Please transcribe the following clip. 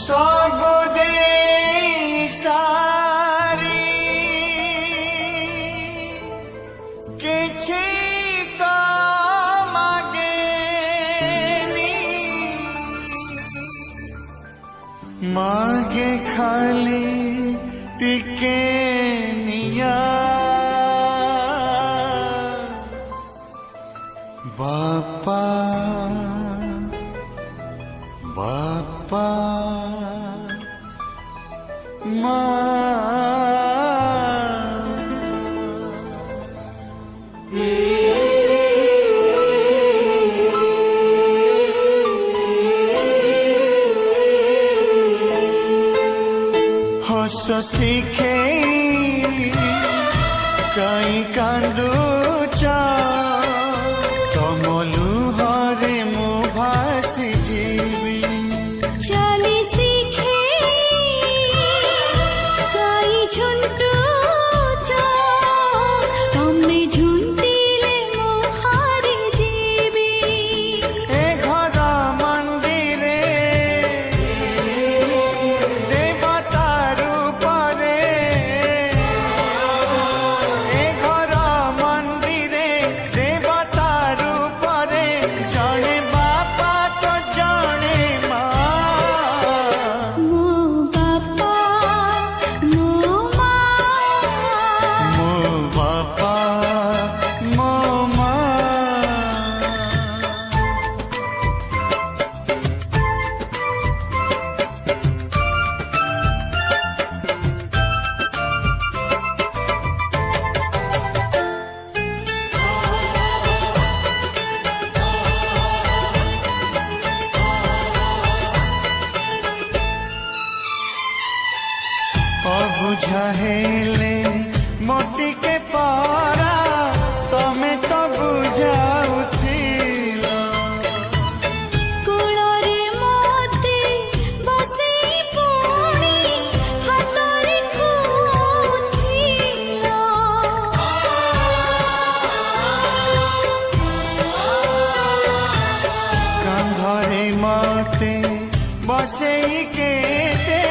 सब दे सारी किछि तो मागे खाली टिके निया बापा बापा हस शिखे कई कांदुच तम लुहरे मु भासी जीवी चली सीखे कई झुंटुच तमे झुंटिले मु हारी जीवी ए घर मंदिरे देवतार रूपरे ए घर मंदिरे देवतार रूपरे जणे बापा तो जणे माँ मो बापा मो माँ मो बापा मो माँ अबुझा हेले मोती के पारा तमे तो बुझाउथिल कुଳରେ मोती बसेई पुणी हातरे खुथिल कांधरे मते बसेई के